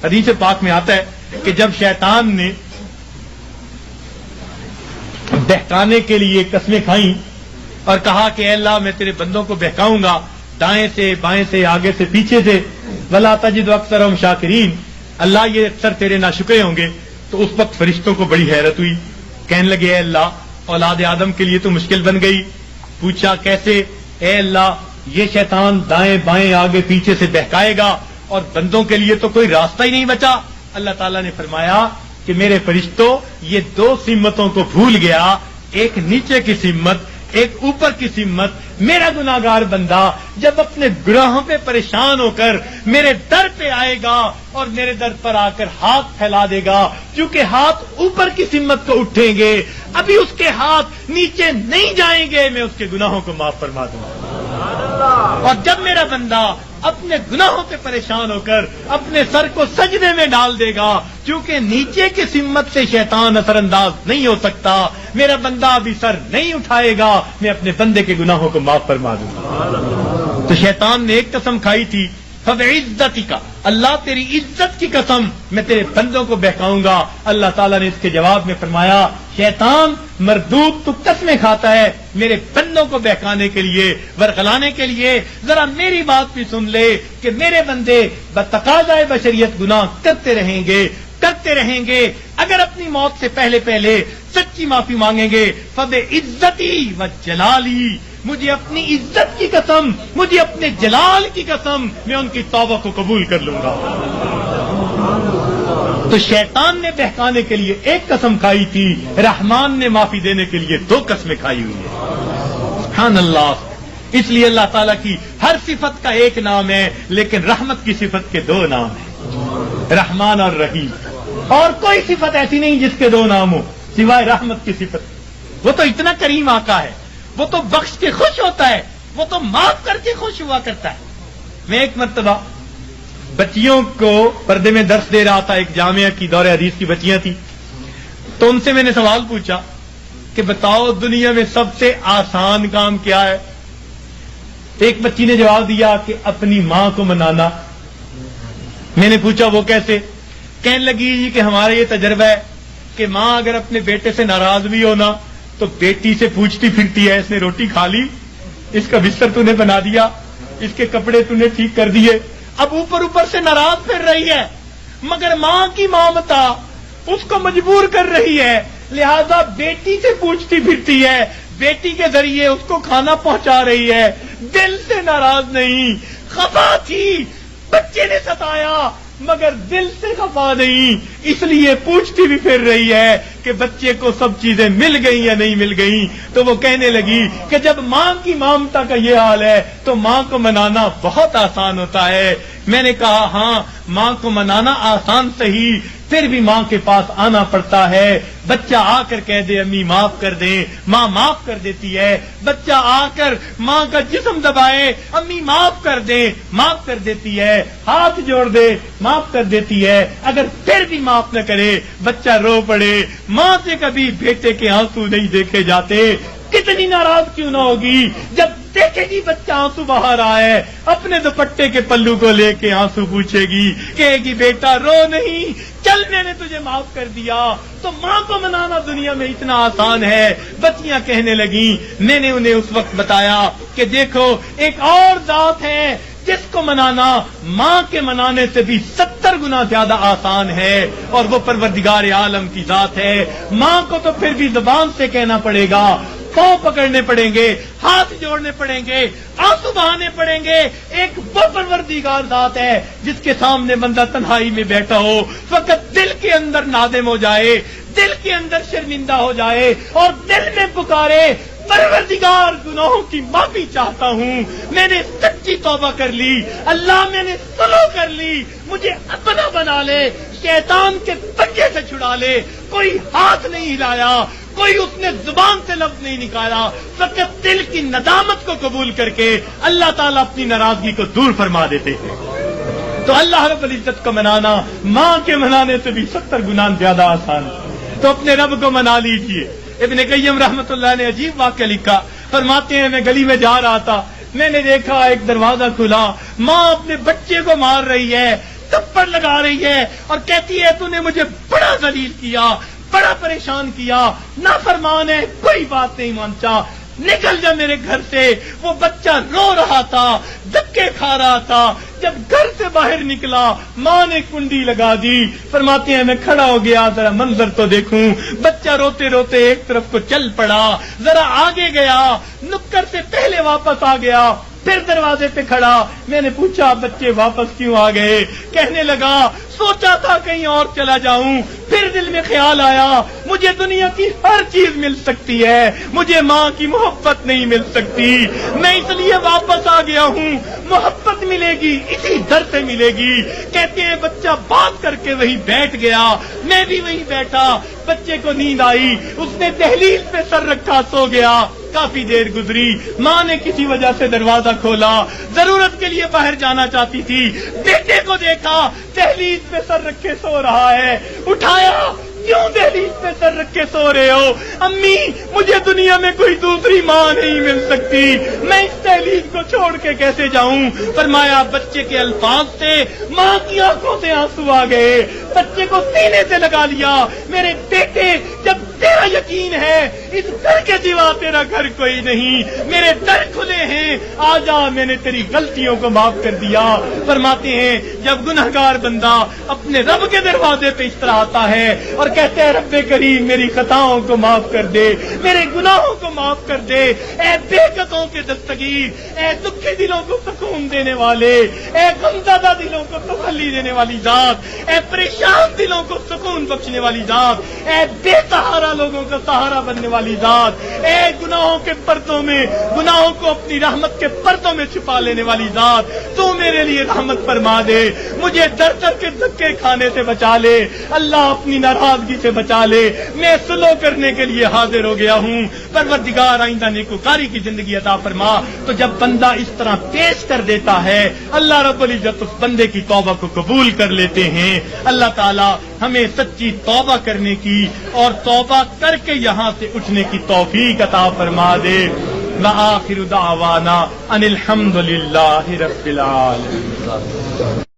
حدیث پاک میں آتا ہے کہ جب شیطان نے بہکانے کے لیے قسمیں کھائیں اور کہا کہ اے اللہ میں تیرے بندوں کو بہکاؤں گا دائیں سے بائیں سے آگے سے پیچھے سے ولا تجد اکثرهم شاکرین، اللہ یہ اکثر تیرے ناشکرے ہوں گے، تو اس وقت فرشتوں کو بڑی حیرت ہوئی، کہنے لگے اے اللہ اولاد آدم کے لیے تو مشکل بن گئی۔ پوچھا کیسے؟ اے اللہ یہ شیطان دائیں بائیں آگے پیچھے سے بہکائے گا اور بندوں کے لیے تو کوئی راستہ ہی نہیں بچا۔ اللہ تعالیٰ نے فرمایا کہ میرے فرشتوں یہ دو سمتوں کو بھول گیا، ایک نیچے کی سمت ایک اوپر کی سمت۔ میرا گناہگار بندہ جب اپنے گناہوں پہ پریشان ہو کر میرے در پہ آئے گا اور میرے در پر آ کر ہاتھ پھیلا دے گا، چونکہ ہاتھ اوپر کی سمت کو اٹھیں گے، ابھی اس کے ہاتھ نیچے نہیں جائیں گے، میں اس کے گناہوں کو معاف فرما دوں گا۔ اور جب میرا بندہ اپنے گناہوں پہ پریشان ہو کر اپنے سر کو سجدے میں ڈال دے گا، کیونکہ نیچے کی سمت سے شیطان اثر انداز نہیں ہو سکتا، میرا بندہ ابھی سر نہیں اٹھائے گا، میں اپنے بندے کے گناہوں کو معاف فرما دوں گا۔ تو شیطان نے ایک قسم کھائی تھی، فَبِعِزَّتِكَ، اللہ تیری عزت کی قسم میں تیرے بندوں کو بہکاؤں گا۔ اللہ تعالیٰ نے اس کے جواب میں فرمایا شیطان مردود تو قسمیں کھاتا ہے میرے بندوں کو بہکانے کے لیے ورغلانے کے لیے، ذرا میری بات بھی سن لے کہ میرے بندے بتقاضائے بشریت گناہ کرتے رہیں گے، اگر اپنی موت سے پہلے سچی معافی مانگیں گے فَبِعِزَّتِي وَجَلَالِي، مجھے اپنی عزت کی قسم مجھے اپنے جلال کی قسم میں ان کی توبہ کو قبول کر لوں گا۔ تو شیطان نے بہکانے کے لیے ایک قسم کھائی تھی، رحمان نے معافی دینے کے لیے دو قسمیں کھائی ہوئی ہیں۔ سبحان اللہ۔ اس لیے اللہ تعالیٰ کی ہر صفت کا ایک نام ہے، لیکن رحمت کی صفت کے دو نام ہیں، رحمان اور رحیم۔ اور کوئی صفت ایسی نہیں جس کے دو نام ہوں سوائے رحمت کی صفت۔ وہ تو اتنا کریم آقا ہے، وہ تو بخش کے خوش ہوتا ہے، وہ تو معاف کر کے خوش ہوا کرتا ہے۔ میں ایک مرتبہ بچیوں کو پردے میں درس دے رہا تھا، ایک جامعہ کی دور حدیث کی بچیاں تھیں، تو ان سے میں نے سوال پوچھا کہ بتاؤ دنیا میں سب سے آسان کام کیا ہے؟ ایک بچی نے جواب دیا کہ اپنی ماں کو منانا۔ میں نے پوچھا وہ کیسے؟ کہنے لگی جی کہ ہمارا یہ تجربہ ہے کہ ماں اگر اپنے بیٹے سے ناراض بھی ہونا تو بیٹی سے پوچھتی پھرتی ہے، اس نے روٹی کھا لی، اس کا بستر تو نے بنا دیا، اس کے کپڑے تو نے ٹھیک کر دیے، اب اوپر سے ناراض پھر رہی ہے، مگر ماں کی ممتا اس کو مجبور کر رہی ہے، لہذا بیٹی سے پوچھتی پھرتی ہے، بیٹی کے ذریعے اس کو کھانا پہنچا رہی ہے، دل سے ناراض نہیں، خفا تھی، بچے نے ستایا مگر دل سے خفا نہیں، اس لیے پوچھتی بھی پھر رہی ہے کہ بچے کو سب چیزیں مل گئی یا نہیں مل گئی۔ تو وہ کہنے لگی کہ جب ماں کی ممتا کا یہ حال ہے تو ماں کو منانا بہت آسان ہوتا ہے۔ میں نے کہا ہاں ماں کو منانا آسان صحیح، پھر بھی ماں کے پاس آنا پڑتا ہے۔ بچہ آ کر کہہ دے امی معاف کر دیں، ماں معاف کر دیتی ہے۔ بچہ آ کر ماں کا جسم دبائے، امی معاف کر دیں، معاف کر دیتی ہے۔ ہاتھ جوڑ دے، معاف کر دیتی ہے۔ اگر پھر بھی معاف نہ کرے، بچہ رو پڑے، ماں سے کبھی بیٹے کے آنسو نہیں دیکھے جاتے، کتنی ناراض کیوں نہ ہوگی جب دیکھے گی بچہ آنسو بہا رہا ہے، اپنے دوپٹے کے پلو کو لے کے آنسو پوچھے گی، کہے گی بیٹا رو نہیں، چل میں نے تجھے معاف کر دیا۔ تو ماں کو منانا دنیا میں اتنا آسان ہے۔ بچیاں کہنے لگیں، میں نے انہیں اس وقت بتایا کہ دیکھو ایک اور ذات ہے جس کو منانا ماں کے منانے سے بھی 70 گنا زیادہ آسان ہے، اور وہ پروردگار عالم کی ذات ہے۔ ماں کو تو پھر بھی زبان سے کہنا پڑے گا، پاؤں پکڑنے پڑیں گے، ہاتھ جوڑنے پڑیں گے، آنسو بہانے پڑیں گے۔ ایک وہ پروردگار ذات ہے جس کے سامنے بندہ تنہائی میں بیٹھا ہو، فقط دل کے اندر نادم ہو جائے، دل کے اندر شرمندہ ہو جائے اور دل میں پکارے پروردگار گناہوں کی معافی چاہتا ہوں، میں نے سچی توبہ کر لی، اللہ میں نے صلح کر لی، مجھے اپنا بنا لے، شیطان کے پنجے سے چھڑا لے۔ کوئی ہاتھ نہیں ہلایا، کوئی اس نے زبان سے لفظ نہیں نکالا، فقط دل کی ندامت کو قبول کر کے اللہ تعالیٰ اپنی ناراضگی کو دور فرما دیتے ہیں۔ تو اللہ رب العزت کو منانا ماں کے منانے سے بھی 70 گنا زیادہ آسان ہے۔ تو اپنے رب کو منا لیجئے۔ ابن قیم رحمت اللہ نے عجیب واقعہ لکھا، فرماتے ہیں میں گلی میں جا رہا تھا، میں نے دیکھا ایک دروازہ کھلا، ماں اپنے بچے کو مار رہی ہے، تھپڑ لگا رہی ہے اور کہتی ہے تو نے مجھے بڑا ذلیل کیا، بڑا پریشان کیا، نافرمان ہے، کوئی بات نہیں مانتا، نکل جا میرے گھر سے۔ وہ بچہ رو رہا تھا، دھکے کھا رہا تھا، جب گھر سے باہر نکلا ماں نے کنڈی لگا دی۔ فرماتے ہیں میں کھڑا ہو گیا ذرا منظر تو دیکھوں، بچہ روتے روتے ایک طرف کو چل پڑا، ذرا آگے گیا، نکر سے پہلے واپس آ گیا، پھر دروازے پہ کھڑا۔ میں نے پوچھا بچے واپس کیوں آ گئے؟ کہنے لگا سوچا تھا کہیں اور چلا جاؤں، پھر دل میں خیال آیا مجھے دنیا کی ہر چیز مل سکتی ہے، مجھے ماں کی محبت نہیں مل سکتی، میں اس لیے واپس آ گیا ہوں۔ محبت ملے گی اسی در سے ملے گی۔ کہتے ہیں بچہ بات کر کے وہی بیٹھ گیا، میں بھی وہی بیٹھا، بچے کو نیند آئی، اس نے دہلیز پہ سر رکھا سو گیا۔ کافی دیر گزری، ماں نے کسی وجہ سے دروازہ کھولا، ضرورت کے لیے باہر جانا چاہتی تھی، بیٹے کو دیکھا دہلیز پہ سر رکھے سو رہا ہے، اٹھایا، کیوں دہلیز پہ سر رکھے سو رہے ہو؟ امی مجھے دنیا میں کوئی دوسری ماں نہیں مل سکتی، میں اس دہلیز کو چھوڑ کے کیسے جاؤں؟ فرمایا بچے کے الفاظ سے ماں کی آنکھوں سے آنسو آ گئے، بچے کو سینے سے لگا لیا، میرے بیٹے جب تیرا یقین ہے اس گھر کے سوا تیرا گھر کوئی نہیں، میرے در کھلے ہیں، آ جا، میں نے تیری غلطیوں کو معاف کر دیا۔ فرماتے ہیں جب گنہگار بندہ اپنے رب کے دروازے پہ اس طرح آتا ہے اور کہتے ہیں رب کریم میری خطاؤں کو معاف کر دے، میرے گناہوں کو معاف کر دے، اے بے قطعوں کے دستگیر، اے دکھی دلوں کو سکون دینے والے، اے غمزدہ دلوں کو تسلی دینے والی ذات، اے پریشان دلوں کو سکون بخشنے والی ذات، اے بے سہارا لوگوں کا سہارا بننے والی ذات، اے گناہوں کے پردوں میں گناہوں کو اپنی رحمت کے پردوں میں چھپا لینے والی ذات، تو میرے لیے رحمت فرما دے، مجھے در در کے دھکے کھانے سے بچا لے، اللہ اپنی ناراضگی سے بچا لے، میں سلو کرنے کے لیے حاضر ہو گیا ہوں، پروردگار آئندہ نیکوکاری کی زندگی عطا فرما۔ تو جب بندہ اس طرح پیش کر دیتا ہے اللہ رب العزت اس بندے کی توبہ کو قبول کر لیتے ہیں۔ اللہ تعالی ہمیں سچی توبہ کرنے کی اور توبہ کر کے یہاں سے اٹھنے کی توفیق عطا فرما دے۔ وآخر دعوانا ان الحمد للہ رب العالمین۔